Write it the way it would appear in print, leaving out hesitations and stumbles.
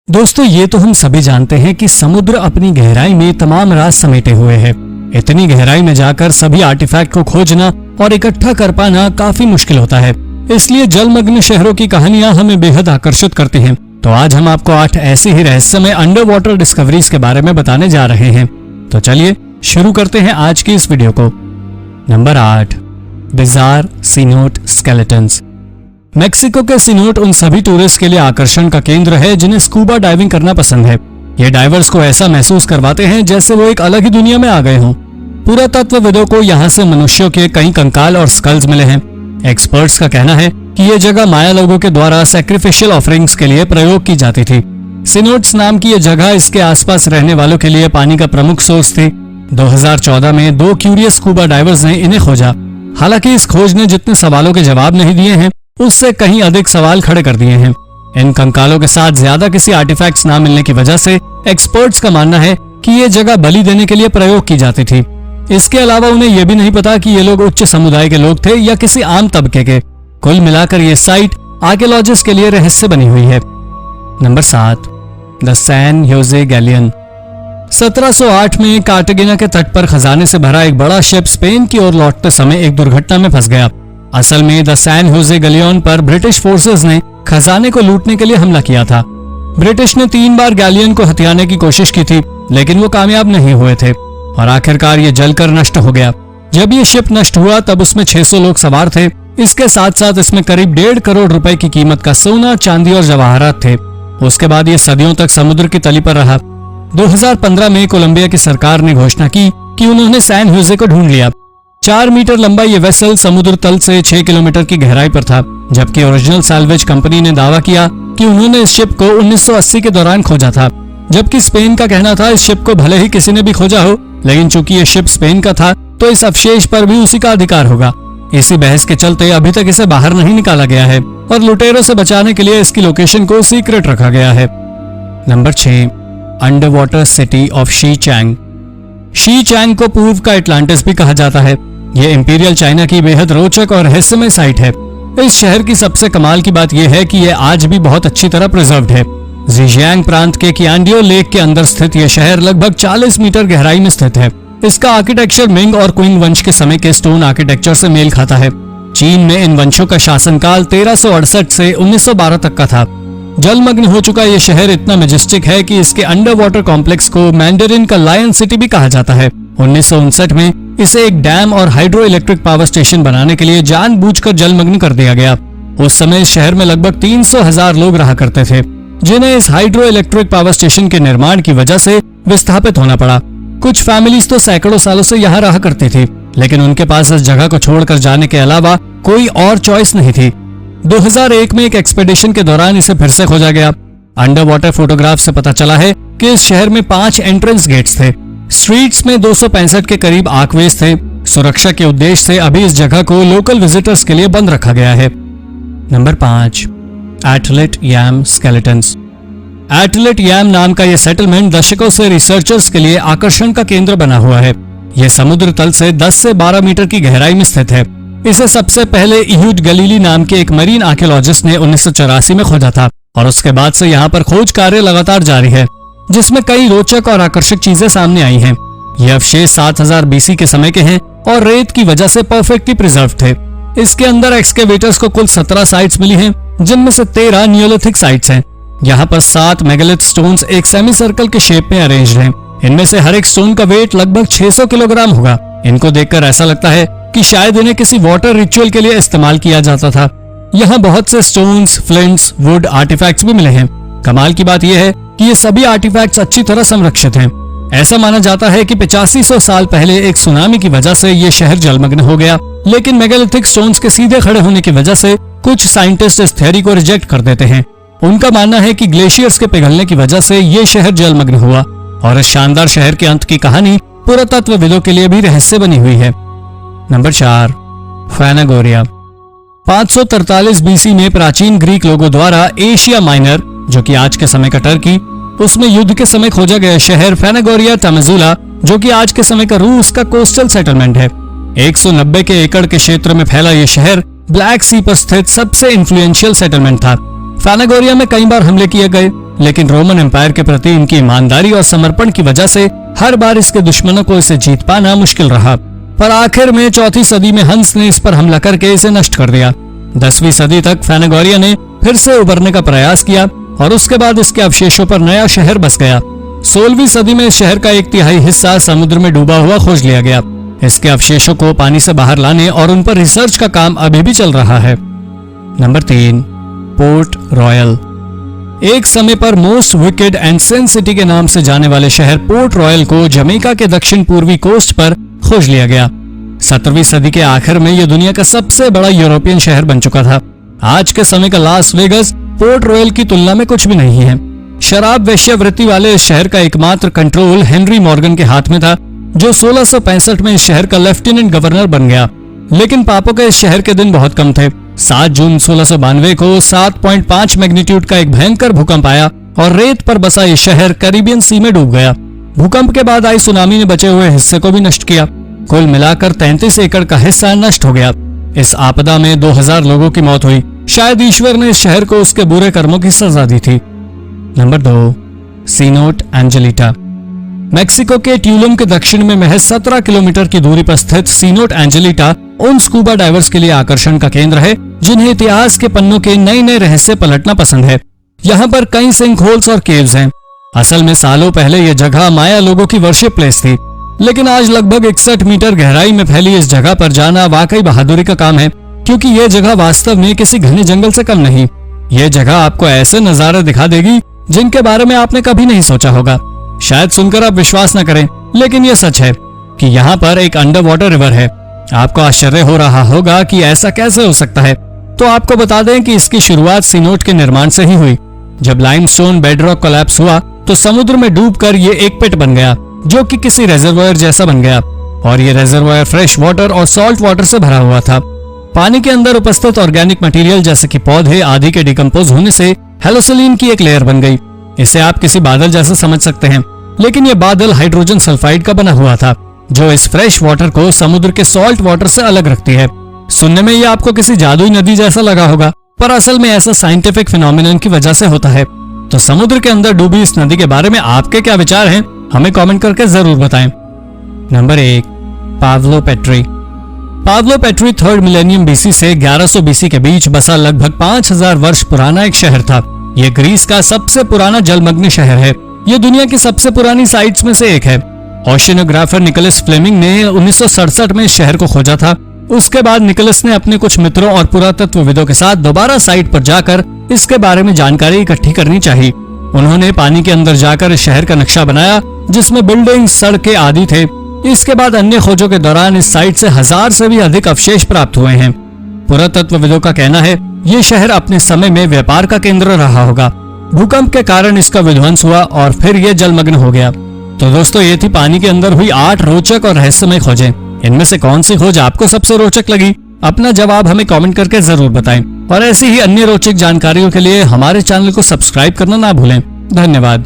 दोस्तों, ये तो हम सभी जानते हैं कि समुद्र अपनी गहराई में तमाम राज समेटे हुए है। इतनी गहराई में जाकर सभी आर्टिफैक्ट को खोजना और इकट्ठा कर पाना काफी मुश्किल होता है। इसलिए जलमग्न शहरों की कहानियां हमें बेहद आकर्षित करती हैं। तो आज हम आपको 8 ऐसी ही रहस्यमय अंडर वाटर डिस्कवरीज के बारे में बताने जा रहे हैं। तो चलिए शुरू करते हैं आज की इस वीडियो को। Number 8, bizarre cenote skeletons. Mexico के सीनोट उन सभी टूरिस्ट के लिए आकर्षण का केंद्र है जिन्हें स्कूबा डाइविंग करना पसंद है। ये डाइवर्स को ऐसा महसूस करवाते हैं जैसे वो एक अलग ही दुनिया में आ गए हों। पुरातत्वविदों को यहाँ से मनुष्यों के कई कंकाल और स्कल्स मिले हैं। एक्सपर्ट्स का कहना है कि ये जगह माया लोगों के द्वारा सैक्रिफिशियल ऑफरिंग्स के लिए प्रयोग की जाती थी। सीनोट्स नाम की ये जगह इसके आसपास रहने वालों के लिए पानी का प्रमुख सोर्स थी। 2014 में 2 क्यूरियस स्कूबा डाइवर्स ने इन्हें खोजा। हालांकि इस खोज ने जितने सवालों के जवाब नहीं दिए हैं, उससे कहीं अधिक सवाल खड़े कर दिए हैं। इन कंकालों के साथ ज्यादा किसी आर्टिफैक्ट्स ना मिलने की वजह से एक्सपर्ट्स का मानना है कि ये जगह बलि देने के लिए प्रयोग की जाती थी। इसके अलावा उन्हें यह भी नहीं पता कि ये लोग उच्च समुदाय के लोग थे या किसी आम तबके के। कुल मिलाकर ये साइट आर्कियोलॉजिस्ट के लिए रहस्य बनी हुई है। Number 7, the San Jose galleon. 1708 में कार्टागेना के तट पर खजाने से भरा एक बड़ा शिप स्पेन की ओर लौटते समय एक दुर्घटना में फंस गया। असल में द सैन ह्योजे गैलियन पर ब्रिटिश फोर्सेस ने खजाने को लूटने के लिए हमला किया था। ब्रिटिश ने 3 बार गैलियन को हथियाने की कोशिश की थी, लेकिन वो कामयाब नहीं हुए थे और आखिरकार ये जलकर नष्ट हो गया। जब ये शिप नष्ट हुआ तब उसमें 600 लोग सवार थे। इसके साथ साथ इसमें करीब 1.5 करोड़ रुपए की कीमत का सोना, चांदी और जवाहरात थे। उसके बाद ये सदियों तक समुद्र की तली पर रहा। 2015 में कोलंबिया की सरकार ने घोषणा की कि उन्होंने सैन ह्योजे को ढूंढ लिया। 4 मीटर लंबा ये वेसल समुद्र तल से 6 किलोमीटर की गहराई पर था, जबकि ओरिजिनल सैल्वेज कंपनी ने दावा किया कि उन्होंने इस शिप को 1980 के दौरान खोजा था। जबकि स्पेन का कहना था इस शिप को भले ही किसी ने भी खोजा हो, लेकिन चूंकि ये शिप स्पेन का था तो इस अवशेष पर भी उसी का अधिकार होगा। इसी बहस के चलते अभी तक इसे बाहर नहीं निकाला गया है और लुटेरों से बचाने के लिए इसकी लोकेशन को सीक्रेट रखा गया है। Number 6, under water city of Shicheng. Shicheng को पूर्व का एटलांटिस भी कहा जाता है। ये इंपीरियल चाइना की बेहद रोचक और रहस्यमय साइट है। इस शहर की सबसे कमाल की बात यह है कि यह आज भी बहुत अच्छी तरह प्रिजर्व्ड है। जीजियांग प्रांत के कियांडियो लेक के अंदर स्थित यह शहर लगभग 40 मीटर गहराई में स्थित है। इसका आर्किटेक्चर मिंग और क्विंग वंश के समय के स्टोन आर्किटेक्चर से मेल खाता है। चीन में इन वंशों का शासनकाल 1368 से 1912 तक का था। जलमग्न हो चुका यह शहर इतना मैजेस्टिक है कि इसके अंडर वाटर कॉम्प्लेक्स को मैंडरिन का लायन सिटी भी कहा जाता है। 1959 में इसे एक डैम और हाइड्रो इलेक्ट्रिक पावर स्टेशन बनाने के लिए जानबूझकर जलमग्न कर दिया गया। उस समय इस शहर में लगभग 300,000 लोग रहा करते थे, जिन्हें इस हाइड्रो इलेक्ट्रिक पावर स्टेशन के निर्माण की वजह से विस्थापित होना पड़ा। कुछ फैमिलीज तो सैकड़ों सालों से यहाँ रहा करती थी, लेकिन उनके पास इस जगह को छोड़कर जाने के अलावा कोई और चॉइस नहीं थी। 2001 में एक एक्सपेडिशन के दौरान इसे फिर से खोजा गया। अंडर वाटर फोटोग्राफ से पता चला है कि इस शहर में 5 एंट्रेंस गेट्स थे। स्ट्रीट्स में 265 के करीब आर्कवेज थे। सुरक्षा के उद्देश्य से अभी इस जगह को लोकल विजिटर्स के लिए बंद रखा गया है। नंबर 5, एटलेट याम स्केलेटन्स। एटलेट याम नाम का यह सेटलमेंट दशकों से रिसर्चर्स के लिए आकर्षण का केंद्र बना हुआ है। यह समुद्र तल से 10 से 12 मीटर की गहराई में स्थित है। इसे सबसे पहले इहुड गलीली नाम के एक मरीन आर्कियोलॉजिस्ट ने 1984 में खोजा था और उसके बाद से यहाँ पर खोज कार्य लगातार जारी है, जिसमें कई रोचक और आकर्षक चीजें सामने आई हैं। ये अवशेष 7000 BC के समय के हैं और रेत की वजह से परफेक्टली प्रिजर्व थे। इसके अंदर एक्सकेवेटर्स को कुल 17 साइट्स मिली हैं, जिनमें से 13 नियोलिथिक साइट्स हैं। यहाँ पर 7 मेगालिथ स्टोन्स एक सेमी सर्कल के शेप में अरेंज्ड हैं। इनमें से हर एक स्टोन का वेट लगभग 600 किलोग्राम होगा। इनको देखकर ऐसा लगता है कि शायद इन्हें किसी वाटर रिचुअल के लिए इस्तेमाल किया जाता था। यहाँ बहुत से स्टोन्स, फ्लिंट्स, वुड आर्टिफैक्ट्स भी मिले हैं। कमाल की बात यह है कि ये सभी आर्टिफैक्ट्स अच्छी तरह संरक्षित हैं। ऐसा माना जाता है कि 8500 साल पहले एक सुनामी की वजह से ये शहर जलमग्न हो गया, लेकिन मेगालिथिक स्टोन्स के सीधे खड़े होने की वजह से कुछ साइंटिस्ट इस थ्योरी को रिजेक्ट कर देते हैं। उनका मानना है कि ग्लेशियर्स के पिघलने की वजह से ये शहर जलमग्न हुआ और इस शानदार शहर के अंत की कहानी पुरातत्वविदों के लिए भी रहस्य बनी हुई है। नंबर 4, फैनागोरिया। 543 BC में प्राचीन ग्रीक लोगों द्वारा एशिया माइनर, जो कि आज के समय का टर्की, उसमें युद्ध के समय खोजा गया शहर फैनागोरिया तमेजुला, जो कि आज के समय का रूस का कोस्टल सेटलमेंट है। 190 के एकड़ के क्षेत्र में फैला यह शहर ब्लैक सी पर स्थित सबसे इन्फ्लुएंशियल सेटलमेंट था। फैनागोरिया में कई बार हमले किए गए, लेकिन रोमन एम्पायर के प्रति इनकी ईमानदारी और समर्पण की वजह से हर बार इसके दुश्मनों को इसे जीत पाना मुश्किल रहा। पर आखिर में 4वीं सदी में हंस ने इस पर हमला करके इसे नष्ट कर दिया। 10वीं सदी तक फैनागोरिया ने फिर से उबरने का प्रयास किया और उसके बाद इसके अवशेषों पर नया शहर बस गया। 16वीं सदी में इस शहर का 1/3 हिस्सा समुद्र में डूबा हुआ खोज लिया गया। इसके अवशेषों को पानी से बाहर लाने और उन पर रिसर्च का काम अभी भी चल रहा है। Number 3, Port Royal. एक समय पर most wicked and sin city के नाम से जाने वाले शहर पोर्ट रॉयल को जमैका के दक्षिण पूर्वी कोस्ट पर खोज लिया गया। 17वीं सदी के आखिर में यह दुनिया का सबसे बड़ा यूरोपियन शहर बन चुका था। आज के समय का लास वेगस पोर्ट रॉयल की तुलना में कुछ भी नहीं है। शराब वेश्यावृत्ति वाले इस शहर का एकमात्र कंट्रोल हेनरी मॉर्गन के हाथ में था, जो 1665 में इस शहर का लेफ्टिनेंट गवर्नर बन गया। लेकिन पापों के इस शहर के दिन बहुत कम थे। 7 जून 1692 को 7.5 मैग्नीट्यूड का एक भयंकर भूकंप आया और रेत पर बसा ये शहर कैरिबियन सी में डूब गया। भूकंप के बाद आई सुनामी ने बचे हुए हिस्से को भी नष्ट किया। कुल मिलाकर 33 एकड़ का हिस्सा नष्ट हो गया। इस आपदा में 2000 लोगों की मौत हुई। शायद ईश्वर ने इस शहर को उसके बुरे कर्मों की सजा दी थी। नंबर 2, सीनोट एंजेलिटा। मेक्सिको के ट्यूलम के दक्षिण में महज 17 किलोमीटर की दूरी पर स्थित सीनोट एंजेलिटा उन स्कूबा डाइवर्स के लिए आकर्षण का केंद्र है जिन्हें इतिहास के पन्नों के नए नए रहस्य पलटना पसंद है। यहाँ पर कई सिंक होल्स और केव्स हैं। असल में सालों पहले यह जगह माया लोगों की वर्शिप प्लेस थी, लेकिन आज लगभग 61 मीटर गहराई में फैली इस जगह पर जाना वाकई बहादुरी का काम है, क्योंकि यह जगह वास्तव में किसी घने जंगल से कम नहीं। यह जगह आपको ऐसे नजारे दिखा देगी जिनके बारे में आपने कभी नहीं सोचा होगा। शायद सुनकर आप विश्वास न करें, लेकिन यह सच है कि यहाँ पर एक अंडर वाटर रिवर है। आपको आश्चर्य हो रहा होगा कि ऐसा कैसे हो सकता है, तो आपको बता दें कि इसकी शुरुआत सीनोट के निर्माण से ही हुई। जब लाइमस्टोन बेडरॉक कोलैप्स हुआ तो समुद्र में डूबकर ये एक पिट बन गया, जो कि किसी रेजर्वोयर जैसा बन गया, और ये रेजर्वोयर फ्रेश वाटर और सॉल्ट वाटर से भरा हुआ था। पानी के अंदर उपस्थित ऑर्गेनिक मटेरियल जैसे कि पौधे आदि के डिकम्पोज होने से हेलोसिलीन की एक लेयर बन गई। इसे आप किसी बादल जैसा समझ सकते हैं, लेकिन यह बादल हाइड्रोजन सल्फाइड का बना हुआ था, जो इस फ्रेश वाटर को समुद्र के सॉल्ट वाटर से अलग रखती है। सुनने में यह आपको किसी जादुई नदी जैसा लगा होगा, पर असल में ऐसा साइंटिफिक फिनोमिनन की वजह से होता है। तो समुद्र के अंदर डूबी इस नदी के बारे में आपके क्या विचार हैं? हमें कमेंट करके जरूर बताएं। Number 1, Pavlopetri. Pavlopetri 3rd millennium BC से 1100 बीसी के बीच बसा लगभग 5000 वर्ष पुराना एक शहर था। यह ग्रीस का सबसे पुराना जलमग्न शहर है। यह दुनिया की सबसे पुरानी साइट्स में से एक है। ओशिनोग्राफर निकोलस फ्लेमिंग ने 1967 में इस शहर को खोजा था। उसके बाद निकोलस ने अपने कुछ मित्रों और पुरातत्वविदों के साथ दोबारा साइट पर जाकर इसके बारे में जानकारी इकट्ठी करनी चाहिए। उन्होंने पानी के अंदर जाकर इस शहर का नक्शा बनाया, जिसमें बिल्डिंग, सड़कें आदि थे। इसके बाद अन्य खोजों के दौरान इस साइट से 1000 से भी अधिक अवशेष प्राप्त हुए हैं। पुरातत्वविदों का कहना है ये शहर अपने समय में व्यापार का केंद्र रहा होगा। भूकंप के कारण इसका विध्वंस हुआ और फिर यह जलमग्न हो गया। तो दोस्तों, ये थी पानी के अंदर हुई 8 रोचक और रहस्यमय खोजें। इनमें से कौन सी खोज आपको सबसे रोचक लगी? अपना जवाब हमें कमेंट करके जरूर बताएं, और ऐसी ही अन्य रोचक जानकारियों के लिए हमारे चैनल को सब्सक्राइब करना ना भूलें। धन्यवाद।